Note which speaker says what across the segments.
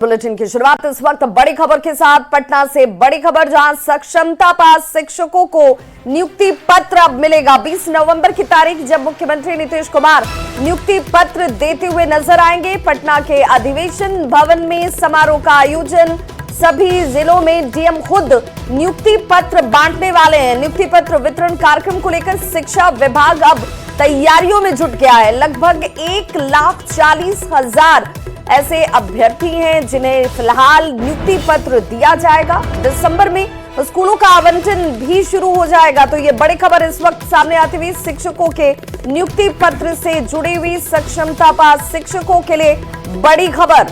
Speaker 1: Bulletin की शुरुआत इस वक्त बड़ी खबर के साथ पटना से। बड़ी खबर जहां सक्षमता पास शिक्षकों को नियुक्ति पत्र अब मिलेगा। 20 नवंबर की तारीख जब मुख्यमंत्री नीतीश कुमार नियुक्ति पत्र देते हुए नजर आएंगे। पटना के अधिवेशन भवन में समारोह का आयोजन, सभी जिलों में डीएम खुद नियुक्ति पत्र बांटने वाले हैं। नियुक्ति पत्र वितरण कार्यक्रम को लेकर शिक्षा विभाग अब तैयारियों में जुट गया है। लगभग 1,40,000 ऐसे अभ्यर्थी हैं जिन्हें फिलहाल नियुक्ति पत्र दिया जाएगा। दिसंबर में स्कूलों का आवंटन भी शुरू हो जाएगा। तो ये बड़ी खबर इस वक्त सामने आती हुई शिक्षकों के नियुक्ति पत्र से जुड़ी हुई सक्षमता पास शिक्षकों के लिए बड़ी खबर।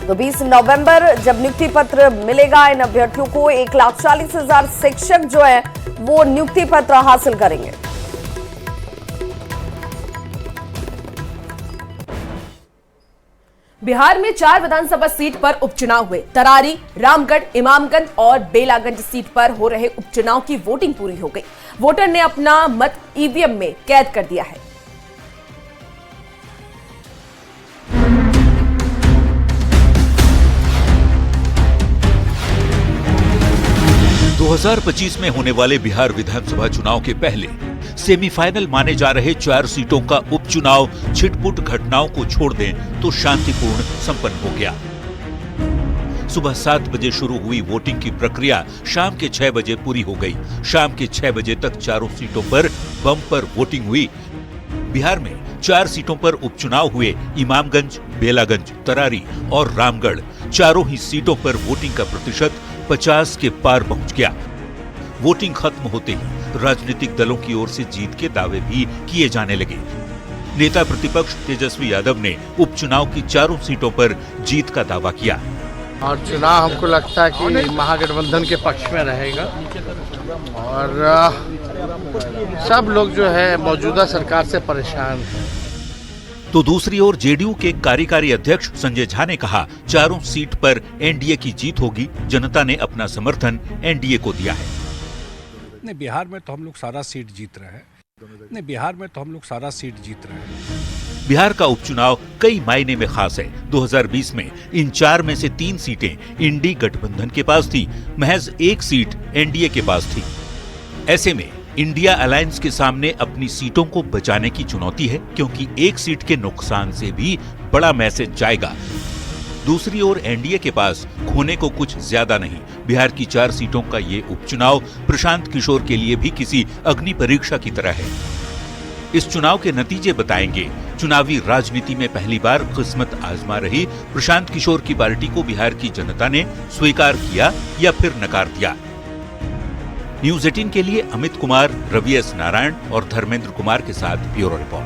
Speaker 1: तो 20 नवंबर जब नियुक्ति पत्र मिलेगा इन अभ्यर्थियों को, 1,40,000 शिक्षक जो है वो नियुक्ति पत्र हासिल करेंगे।
Speaker 2: बिहार में 4 विधानसभा सीट पर उपचुनाव हुए। तरारी, रामगढ़, इमामगंज और बेलागंज सीट पर हो रहे उपचुनाव की वोटिंग पूरी हो गई। वोटर ने अपना मत ईवीएम में कैद कर दिया है।
Speaker 3: दो 2025 में होने वाले बिहार विधानसभा चुनाव के पहले सेमीफाइनल माने जा रहे 4 सीटों का उपचुनाव छिटपुट घटनाओं को छोड़ दें तो शांतिपूर्ण संपन्न हो गया। सुबह 7 बजे शुरू हुई वोटिंग की प्रक्रिया शाम के 6 बजे पूरी हो गई। शाम के 6 बजे तक चारों सीटों पर बम्पर वोटिंग हुई। बिहार में 4 सीटों पर उपचुनाव हुए। इमामगंज, बेलागंज, तरारी और रामगढ़ चारों ही सीटों पर वोटिंग का प्रतिशत 50 के पार पहुंच गया। वोटिंग खत्म होते ही राजनीतिक दलों की ओर से जीत के दावे भी किए जाने लगे। नेता प्रतिपक्ष तेजस्वी यादव ने उपचुनाव की चारों सीटों पर जीत का दावा किया।
Speaker 4: और चुनाव हमको लगता है कि महागठबंधन के पक्ष में रहेगा और सब लोग जो है मौजूदा सरकार से परेशान हैं।
Speaker 3: तो दूसरी ओर जेडीयू के कार्यकारी अध्यक्ष संजय झा ने कहा, चारों सीट पर एनडीए की जीत होगी। जनता ने अपना समर्थन एनडीए को दिया है।
Speaker 5: नहीं, बिहार में तो हम लोग सारा सीट जीत रहे हैं।
Speaker 3: बिहार का उपचुनाव कई मायने में खास है। 2020 में इन 4 में से 3 सीटें इंडी गठबंधन के पास थी, महज 1 सीट एनडीए के पास थी। ऐसे में इंडिया अलायंस के सामने अपनी सीटों को बचाने की चुनौती है, क्योंकि 1 सीट के नुकसान से भी बड़ा मैसेज जाएगा। दूसरी ओर एनडीए के पास खोने को कुछ ज्यादा नहीं। बिहार की 4 सीटों का ये उपचुनाव प्रशांत किशोर के लिए भी किसी अग्नि परीक्षा की तरह है। इस चुनाव के नतीजे बताएंगे चुनावी राजनीति में पहली बार किस्मत आजमा रही प्रशांत किशोर की पार्टी को बिहार की जनता ने स्वीकार किया या फिर नकार दिया। न्यूज़ 18 के लिए अमित कुमार, रवि एस नारायण और धर्मेंद्र कुमार के साथ ब्यूरो रिपोर्ट।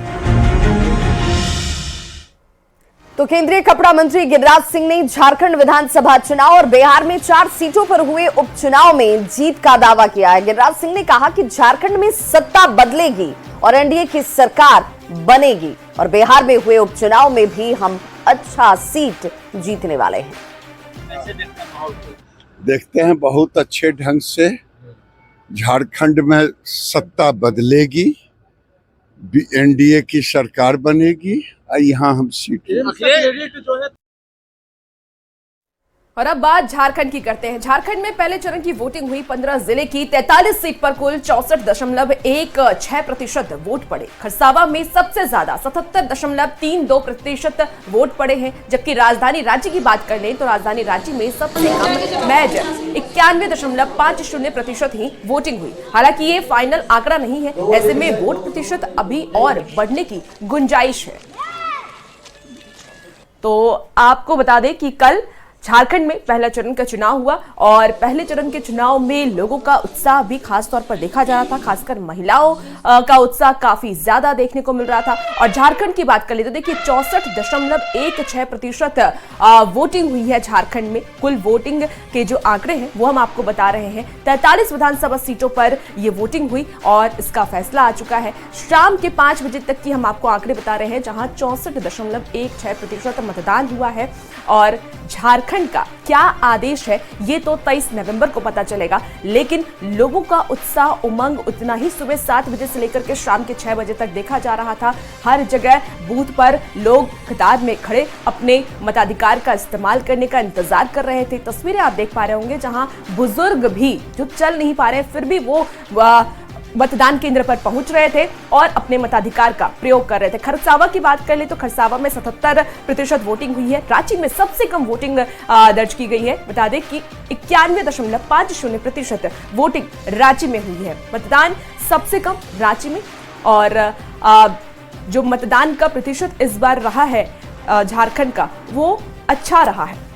Speaker 1: तो केंद्रीय कपड़ा मंत्री गिरिराज सिंह ने झारखंड विधानसभा चुनाव और बिहार में 4 सीटों पर हुए उपचुनाव में जीत का दावा किया है। गिरिराज सिंह ने कहा कि झारखंड में सत्ता बदलेगी और एनडीए की सरकार बनेगी और बिहार में हुए उपचुनाव में भी हम अच्छा सीट जीतने वाले हैं।
Speaker 6: देखते हैं बहुत अच्छे ढंग से झारखंड में सत्ता बदलेगी, एनडीए की सरकार बनेगी, यहाँ हम सीटें।
Speaker 2: और अब बात झारखंड की करते हैं। झारखंड में पहले चरण की वोटिंग हुई। 15 जिले की 43 सीट पर कुल 64.16% वोट पड़े। खरसावा में सबसे ज्यादा 77.32% वोट पड़े हैं, जबकि राजधानी रांची की बात कर लें तो राजधानी रांची में सबसे कम महज 91.50% ही वोटिंग हुई। हालांकि ये फाइनल आंकड़ा नहीं है, ऐसे में वोट प्रतिशत अभी और बढ़ने की गुंजाइश है। तो आपको बता दें कि कल झारखंड में पहला चरण का चुनाव हुआ और पहले चरण के चुनाव में लोगों का उत्साह भी खास तौर पर देखा जा रहा था। खासकर महिलाओं का उत्साह काफी ज्यादा देखने को मिल रहा था। और झारखंड की बात कर ले तो देखिए 64.16% वोटिंग हुई है झारखंड में। कुल वोटिंग के जो आंकड़े हैं वो हम आपको बता रहे हैं। 43 विधानसभा सीटों पर ये वोटिंग हुई और इसका फैसला आ चुका है। शाम के 5 बजे तक की हम आपको आंकड़े बता रहे हैं, जहां 64.16% मतदान हुआ है और झारखंड झारखंड का क्या आदेश है ये तो 23 नवंबर को पता चलेगा, लेकिन लोगों का उत्साह उमंग उतना ही सुबह 7 बजे से लेकर के शाम के 6 बजे तक देखा जा रहा था। हर जगह बूथ पर लोग कतार में खड़े अपने मताधिकार का इस्तेमाल करने का इंतजार कर रहे थे। तस्वीरें आप देख पा रहे होंगे जहां बुजुर्ग भी जो चल नहीं पा रहे फिर भी वो मतदान केंद्र पर पहुंच रहे थे और अपने मताधिकार का प्रयोग कर रहे थे। खरसावा की बात कर ले तो खरसावा में 77% वोटिंग हुई है। रांची में सबसे कम वोटिंग दर्ज की गई है। बता दें कि 91.50% वोटिंग रांची में हुई है। मतदान सबसे कम रांची में, और जो मतदान का प्रतिशत इस बार रहा है झारखंड का वो अच्छा रहा है।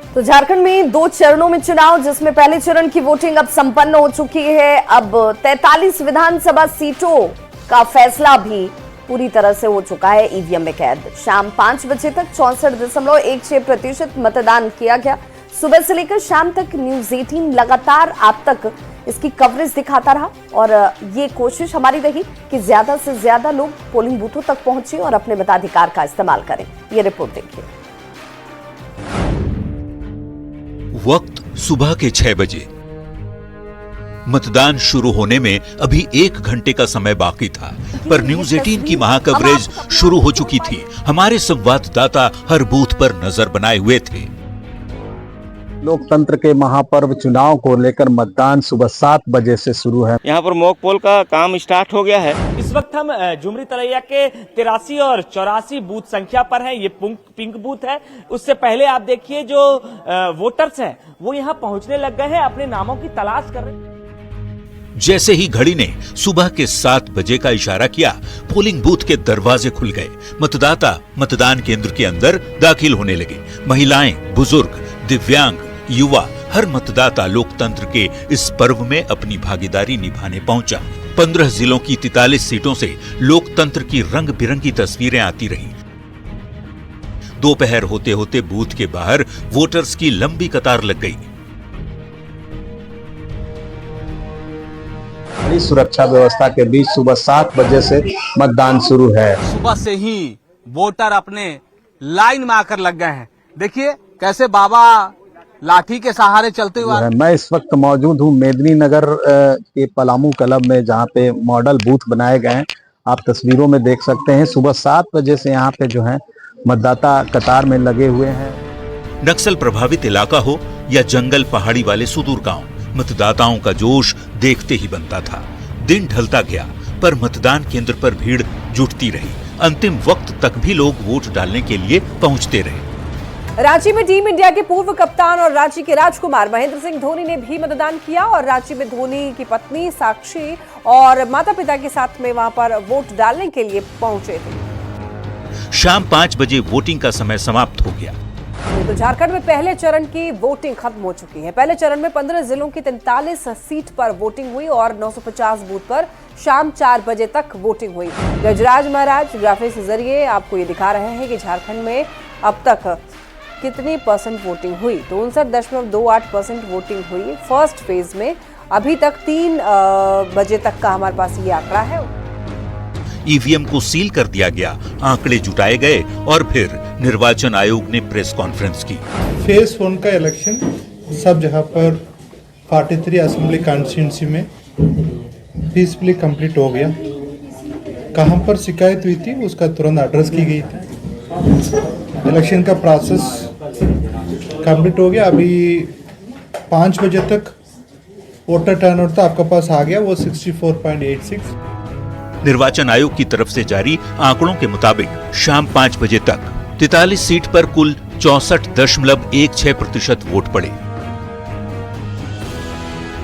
Speaker 1: तो झारखंड में 2 चरणों में चुनाव, जिसमें पहले चरण की वोटिंग अब संपन्न हो चुकी है। अब 43 विधानसभा सीटों का फैसला भी पूरी तरह से हो चुका है ईवीएम में कैद। शाम 5 बजे तक 64.16% मतदान किया गया। सुबह से लेकर शाम तक न्यूज 18 लगातार आप तक इसकी कवरेज दिखाता रहा और ये कोशिश हमारी रही कि ज्यादा से ज्यादा लोग पोलिंग बूथों तक पहुंचे और अपने मताधिकार का इस्तेमाल करें। ये रिपोर्ट देखिए।
Speaker 3: वक्त सुबह के 6 बजे। मतदान शुरू होने में अभी 1 घंटे का समय बाकी था, पर न्यूज 18 की महाकवरेज शुरू हो चुकी थी। हमारे संवाददाता हर बूथ पर नजर बनाए हुए थे।
Speaker 7: लोकतंत्र के महापर्व चुनाव को लेकर मतदान सुबह 7 बजे से शुरू है।
Speaker 8: यहाँ पर मॉक पोल का काम स्टार्ट हो गया है।
Speaker 9: इस वक्त हम झुमरी तलैया के 83 और 84 बूथ संख्या पर हैं। ये पिंक बूथ है। उससे पहले आप देखिए जो वोटर्स हैं वो यहाँ पहुँचने लग गए हैं, अपने नामों की तलाश कर रहे हैं।
Speaker 3: जैसे ही घड़ी ने सुबह के 7 बजे का इशारा किया, पोलिंग बूथ के दरवाजे खुल गए। मतदाता मतदान केंद्र के अंदर दाखिल होने लगे। महिलाएं, बुजुर्ग, दिव्यांग, युवा, हर मतदाता लोकतंत्र के इस पर्व में अपनी भागीदारी निभाने पहुंचा। 15 जिलों की 43 सीटों से लोकतंत्र की रंग बिरंगी तस्वीरें आती रहीं। दोपहर होते होते बूथ के बाहर वोटर्स की लंबी कतार लग गई।
Speaker 7: बड़ी सुरक्षा व्यवस्था के बीच सुबह 7 बजे से मतदान शुरू है।
Speaker 10: सुबह से ही वोटर अपने लाइन में आकर लग गए हैं। देखिए कैसे बाबा लाठी के सहारे चलते हुए।
Speaker 7: मैं इस वक्त मौजूद हूँ मेदिनी नगर के पलामू क्लब में, जहाँ पे मॉडल बूथ बनाए गए हैं। आप तस्वीरों में देख सकते हैं सुबह 7 बजे से यहाँ पे जो है मतदाता कतार में लगे हुए हैं।
Speaker 3: नक्सल प्रभावित इलाका हो या जंगल पहाड़ी वाले सुदूर गांव, मतदाताओं का जोश देखते ही बनता था। दिन ढलता गया पर मतदान केंद्र पर भीड़ जुटती रही। अंतिम वक्त तक भी लोग वोट डालने के लिए पहुंचते रहे।
Speaker 11: रांची में टीम इंडिया के पूर्व कप्तान और रांची के राजकुमार महेंद्र सिंह धोनी ने भी मतदान किया और रांची में धोनी की पत्नी साक्षी और माता पिता के साथ में वहां पर वोट डालने के लिए पहुंचे थे।
Speaker 3: शाम 5 बजे वोटिंग का समय समाप्त हो गया।
Speaker 11: तो झारखंड में पहले चरण की वोटिंग खत्म हो चुकी है। पहले चरण में 15 जिलों की 43 सीट पर वोटिंग हुई और 950 बूथ पर शाम 4 बजे तक वोटिंग हुई। गजराज महाराज ग्राफिक्स के जरिए आपको ये दिखा रहे हैं कि झारखंड में अब तक कितनी परसेंट वोटिंग हुई। तो 59.28% वोटिंग हुई फर्स्ट फेज में। अभी तक 3 बजे तक का हमारे पास ये आंकड़ा है।
Speaker 3: ईवीएम को सील कर दिया गया, आंकड़े जुटाए गए और फिर निर्वाचन आयोग ने प्रेस कॉन्फ्रेंस की।
Speaker 12: फेज 1 का इलेक्शन सब जहां पर 43 असेंबली कॉन्स्टिट्यूंसी में पीसफुली कंप्लीट हो गया। कहां पर शिकायत हुई थी उसका तुरंत एड्रेस की गई थी। इलेक्शन का प्रोसेस कंप्लीट हो गया। अभी 5 बजे तक वोटर टर्नआउट तो आपके पास आ गया, वो 64.86।
Speaker 3: निर्वाचन आयोग की तरफ से जारी आंकड़ों के मुताबिक शाम 5 बजे तक 43 सीट पर कुल 64.16% वोट पड़े।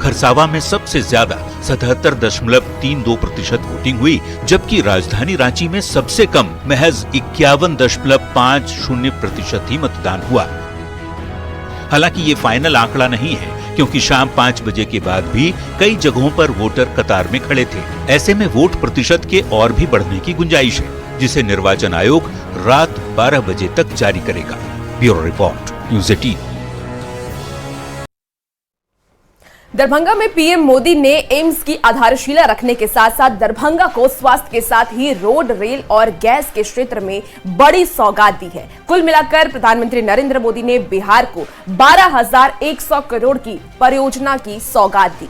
Speaker 3: खरसावा में सबसे ज्यादा 77.32% वोटिंग हुई, जबकि राजधानी रांची में सबसे कम महज 51.50% ही मतदान हुआ। हालांकि ये फाइनल आंकड़ा नहीं है, क्योंकि शाम 5 बजे के बाद भी कई जगहों पर वोटर कतार में खड़े थे। ऐसे में वोट प्रतिशत के और भी बढ़ने की गुंजाइश है, जिसे निर्वाचन आयोग रात 12 बजे तक जारी करेगा। Bureau report, news 18।
Speaker 2: दरभंगा में पीएम मोदी ने एम्स की आधारशिला रखने के साथ साथ दरभंगा को स्वास्थ्य के साथ ही रोड, रेल और गैस के क्षेत्र में बड़ी सौगात दी है। कुल मिलाकर प्रधानमंत्री नरेंद्र मोदी ने बिहार को 12,100 करोड़ की परियोजना की सौगात दी।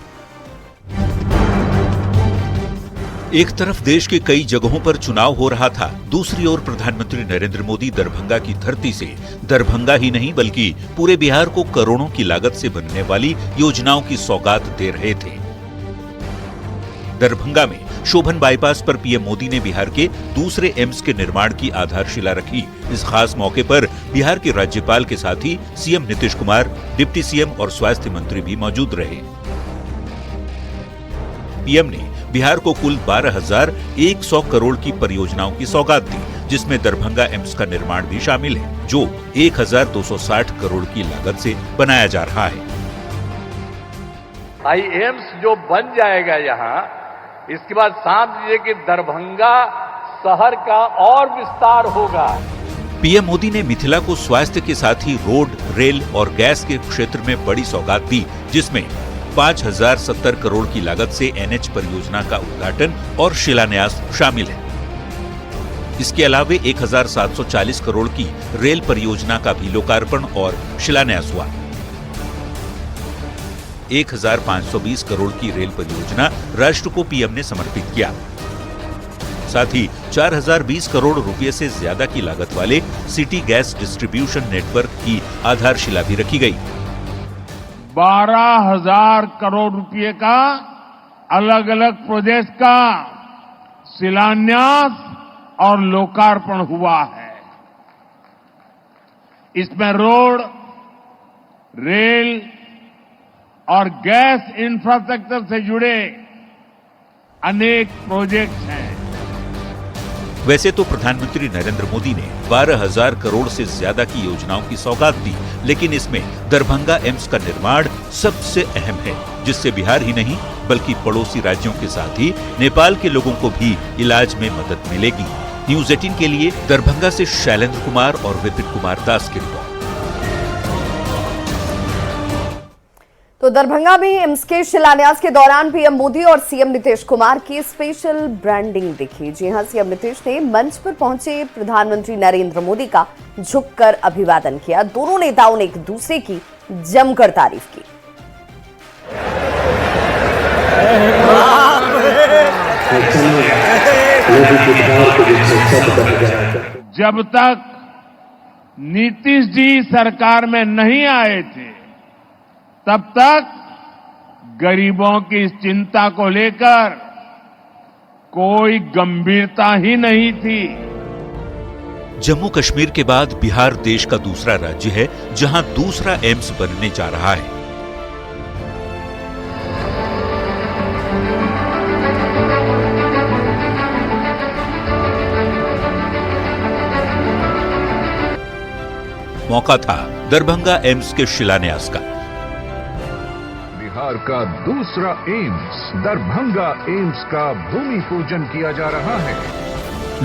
Speaker 3: एक तरफ देश के कई जगहों पर चुनाव हो रहा था, दूसरी ओर प्रधानमंत्री नरेंद्र मोदी दरभंगा की धरती से दरभंगा ही नहीं बल्कि पूरे बिहार को करोड़ों की लागत से बनने वाली योजनाओं की सौगात दे रहे थे। दरभंगा में शोभन बाईपास पर पीएम मोदी ने बिहार के दूसरे एम्स के निर्माण की आधारशिला रखी। इस खास मौके पर बिहार के राज्यपाल के साथ ही CM Nitish Kumar, deputy CM और स्वास्थ्य मंत्री भी मौजूद रहे। पीएम ने बिहार को कुल 12,100 करोड़ की परियोजनाओं की सौगात दी, जिसमें दरभंगा एम्स का निर्माण भी शामिल है, जो 1,260 करोड़ की लागत से बनाया जा रहा है।
Speaker 4: एम्स जो बन जाएगा यहाँ, इसके बाद समझ लीजिए कि दरभंगा शहर का और विस्तार होगा।
Speaker 3: पीएम मोदी ने मिथिला को स्वास्थ्य के साथ ही रोड, रेल और गैस के क्षेत्र में बड़ी सौगात दी, जिसमें 5,070 करोड़ की लागत से एनएच परियोजना का उद्घाटन और शिलान्यास शामिल है। इसके अलावे 1,740 करोड़ की रेल परियोजना का भी लोकार्पण और शिलान्यास हुआ। 1,520 करोड़ की रेल परियोजना राष्ट्र को पीएम ने समर्पित किया। साथ ही 4,020 करोड़ रुपए से ज्यादा की लागत वाले सिटी गैस डिस्ट्रीब्यूशन नेटवर्क की आधारशिला भी रखी गई।
Speaker 4: 12,000 करोड़ रुपए का अलग अलग प्रोजेक्ट का शिलान्यास और लोकार्पण हुआ है। इसमें रोड, रेल और गैस इंफ्रास्ट्रक्चर से जुड़े अनेक प्रोजेक्ट हैं।
Speaker 3: वैसे तो प्रधानमंत्री नरेंद्र मोदी ने 12,000 करोड़ से ज्यादा की योजनाओं की सौगात दी, लेकिन इसमें दरभंगा एम्स का निर्माण सबसे अहम है, जिससे बिहार ही नहीं बल्कि पड़ोसी राज्यों के साथ ही नेपाल के लोगों को भी इलाज में मदद मिलेगी। न्यूज़ 18 के लिए दरभंगा से शैलेंद्र कुमार और विपिन कुमार दास की रिपोर्ट।
Speaker 1: तो दरभंगा में एम्स के शिलान्यास के दौरान पीएम मोदी और सीएम नीतीश कुमार की स्पेशल ब्रांडिंग दिखी। जी हां, सीएम नीतीश ने मंच पर पहुंचे प्रधानमंत्री नरेंद्र मोदी का झुककर अभिवादन किया। दोनों नेताओं ने एक दूसरे की जमकर तारीफ की।
Speaker 4: जब तक नीतीश जी सरकार में नहीं आए थे, तब तक गरीबों की इस चिंता को लेकर कोई गंभीरता ही नहीं थी।
Speaker 3: जम्मू कश्मीर के बाद बिहार देश का दूसरा राज्य है जहां दूसरा एम्स बनने जा रहा है। मौका था दरभंगा एम्स के शिलान्यास का।
Speaker 13: बिहार का दूसरा एम्स दरभंगा एम्स का भूमि पूजन किया जा रहा है।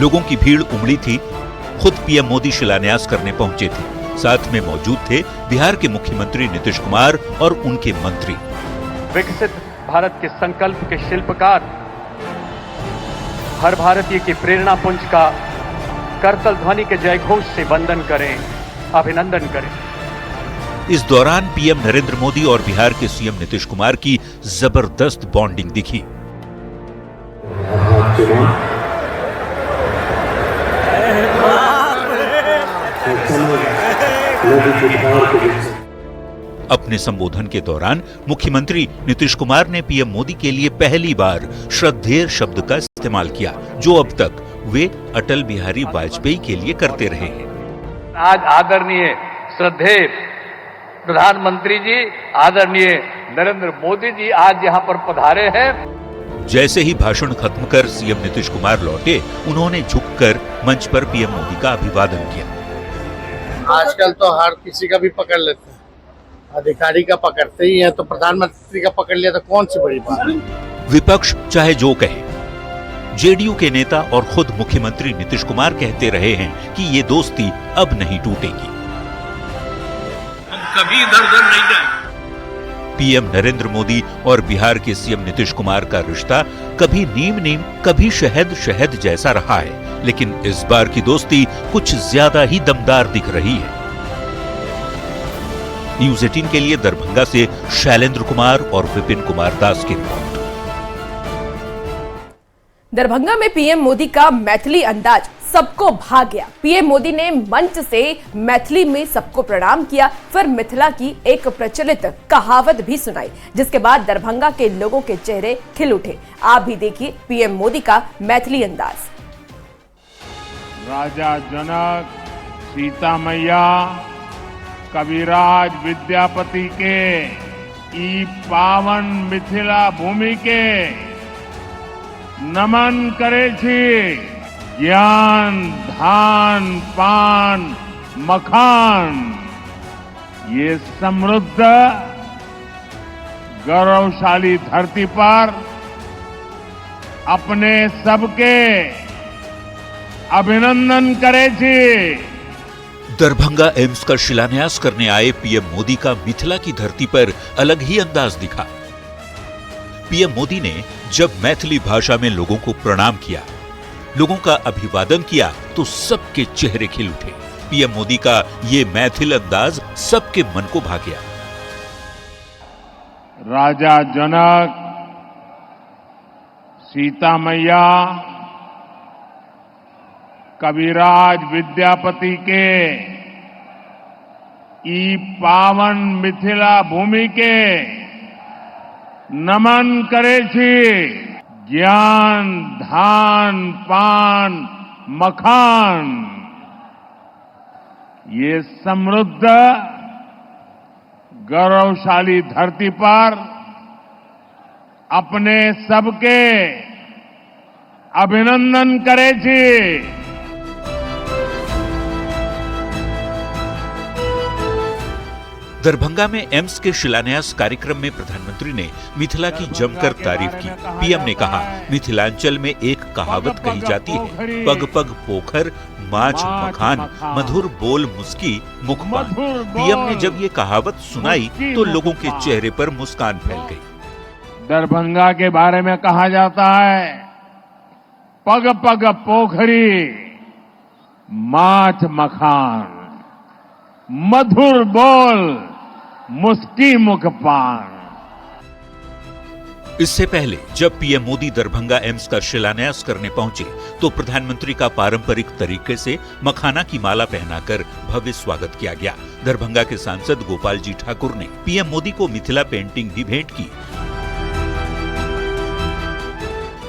Speaker 3: लोगों की भीड़ उमड़ी थी। खुद पीएम मोदी शिलान्यास करने पहुंचे थे। साथ में मौजूद थे बिहार के मुख्यमंत्री नीतीश कुमार और उनके मंत्री।
Speaker 14: विकसित भारत के संकल्प के शिल्पकार, हर भारतीय की प्रेरणा पुंज का करतल ध्वनि के जयघोष से वंदन करें, अभिनंदन करें।
Speaker 3: इस दौरान पीएम नरेंद्र मोदी और बिहार के सीएम नीतीश कुमार की जबरदस्त बॉन्डिंग दिखी। अपने संबोधन के दौरान मुख्यमंत्री नीतीश कुमार ने पीएम मोदी के लिए पहली बार श्रद्धेय शब्द का इस्तेमाल किया, जो अब तक वे अटल बिहारी वाजपेयी के लिए करते रहे हैं।
Speaker 14: आज आदरणीय श्रद्धेय प्रधानमंत्री जी, आदरणीय नरेंद्र मोदी जी आज यहाँ पर पधारे हैं।
Speaker 3: जैसे ही भाषण खत्म कर सीएम नीतीश कुमार लौटे, उन्होंने झुककर मंच पर पीएम मोदी का अभिवादन किया।
Speaker 4: आजकल तो हर किसी का भी पकड़ लेते हैं, अधिकारी का पकड़ते ही है, तो प्रधानमंत्री का पकड़ लिया तो कौन सी बड़ी बात है।
Speaker 3: विपक्ष चाहे जो कहे, जेडीयू के नेता और खुद मुख्यमंत्री नीतीश कुमार कहते रहे हैं कि ये दोस्ती अब नहीं टूटेगी।
Speaker 4: कभी इधर उधर नहीं जाएंगे।
Speaker 3: पीएम नरेंद्र मोदी और बिहार के सीएम नीतीश कुमार का रिश्ता कभी नीम नीम कभी शहद शहद जैसा रहा है, लेकिन इस बार की दोस्ती कुछ ज्यादा ही दमदार दिख रही है। न्यूज 18 के लिए दरभंगा से शैलेंद्र कुमार और विपिन कुमार दास की रिपोर्ट।
Speaker 2: दरभंगा में पीएम मोदी का मैथिली अंदाज सबको भा गया। पीएम मोदी ने मंच से मैथिली में सबको प्रणाम किया, फिर मिथिला की एक प्रचलित कहावत भी सुनाई, जिसके बाद दरभंगा के लोगों के चेहरे खिल उठे। आप भी देखिए पीएम मोदी का मैथिली अंदाज।
Speaker 15: राजा जनक, सीता मैया, कविराज विद्यापति के ई पावन मिथिला भूमि के नमन करे छी। ज्ञान, धान, पान, मखान, ये समृद्ध गौरवशाली धरती पर अपने सबके अभिनंदन करे छी।
Speaker 3: दरभंगा एम्स का शिलान्यास करने आए पीएम मोदी का मिथिला की धरती पर अलग ही अंदाज दिखा। पीएम मोदी ने जब मैथिली भाषा में लोगों को प्रणाम किया, लोगों का अभिवादन किया, तो सबके चेहरे खिल उठे। पीएम मोदी का ये मैथिल अंदाज सबके मन को भा गया।
Speaker 15: राजा जनक, सीता मैया, कविराज विद्यापति के ई पावन मिथिला भूमि के नमन करे छी। ज्ञान, धान, पान, मखान, ये समृद्ध गौरवशाली धरती पर अपने सबके अभिनंदन करे छी।
Speaker 3: दरभंगा में एम्स के शिलान्यास कार्यक्रम में प्रधानमंत्री ने मिथिला की जमकर तारीफ की। पीएम ने कहा, मिथिलांचल में एक कहावत कही जाती है, पग पग पोखर माछ मखान, मधुर बोल मुस्की मुखपान। पीएम ने जब ये कहावत सुनाई तो लोगों के चेहरे पर मुस्कान फैल गई।
Speaker 15: दरभंगा के बारे में कहा जाता है, पग पग पोखरी माछ मखान, मधुर बोल मुस्की मुखपान।
Speaker 3: इससे पहले जब पीएम मोदी दरभंगा एम्स का शिलान्यास करने पहुंचे तो प्रधानमंत्री का पारंपरिक तरीके से मखाना की माला पहनाकर भव्य स्वागत किया गया। दरभंगा के सांसद गोपाल जी ठाकुर ने पीएम मोदी को मिथिला पेंटिंग भी भेंट की।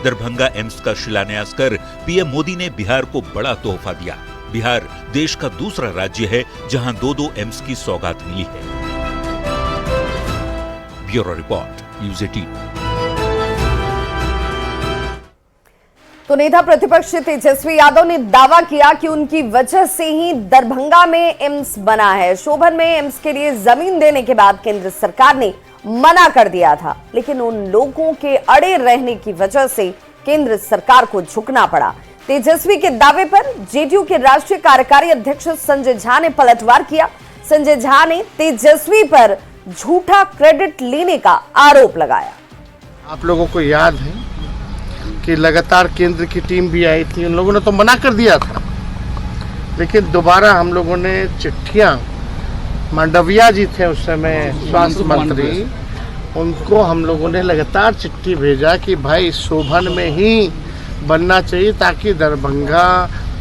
Speaker 3: दरभंगा एम्स का शिलान्यास कर पीएम मोदी ने बिहार को बड़ा तोहफा दिया। बिहार देश का दूसरा राज्य है जहां 2-2 एम्स की सौगात मिली है। Bureau report, news 18।
Speaker 1: तो नेता प्रतिपक्ष तेजस्वी यादव ने दावा किया कि उनकी वजह से ही दरभंगा में एम्स बना है। शोभन में एम्स के लिए जमीन देने के बाद केंद्र सरकार ने मना कर दिया था, लेकिन उन लोगों के अड़े रहने की वजह से केंद्र सरकार को झुकना पड़ा। तेजस्वी के दावे पर जेडीयू के राष्ट्रीय कार्यकारी अध्यक्ष संजय झा ने पलटवार किया। संजय झा ने तेजस्वी पर झूठा क्रेडिट लेने का आरोप लगाया।
Speaker 4: आप लोगों को याद है कि लगातार केंद्र की टीम भी आई थी, उन लोगों ने तो मना कर दिया था, लेकिन दोबारा हम लोगों ने चिट्ठियां, मांडविया जी थे उस समय स्वास्थ्य मंत्री, उनको हम लोगों ने लगातार चिट्ठी भेजा कि भाई शोभन में ही बनना चाहिए ताकि दरभंगा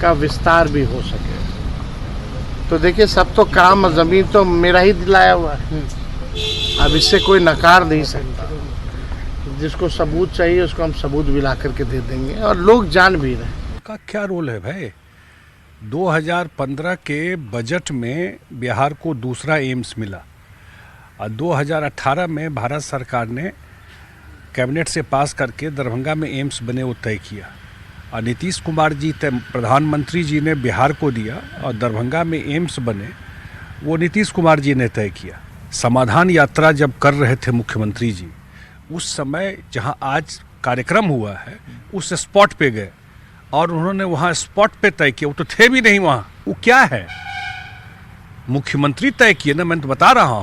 Speaker 4: का विस्तार भी हो सके। तो देखिए, सब तो काम जमीन तो मेरा ही दिलाया हुआ है, अब इससे कोई नकार नहीं सकता। जिसको सबूत चाहिए उसको हम सबूत भी ला करके दे देंगे, और लोग जान भी रहे।
Speaker 5: का क्या रोल है भाई? 2015 के बजट में बिहार को दूसरा एम्स मिला और 2018 में भारत सरकार ने कैबिनेट से पास करके दरभंगा में एम्स बने वो तय किया, और नीतीश कुमार जी प्रधानमंत्री जी ने बिहार को दिया, और दरभंगा में एम्स बने वो नीतीश कुमार जी ने तय किया। समाधान यात्रा जब कर रहे थे मुख्यमंत्री जी, उस समय जहां आज कार्यक्रम हुआ है उस स्पॉट पे गए और उन्होंने वहां स्पॉट पे तय किया। वो तो थे भी नहीं वहां, वो क्या है? मुख्यमंत्री तय किए ना, मैं तो बता रहा हूं।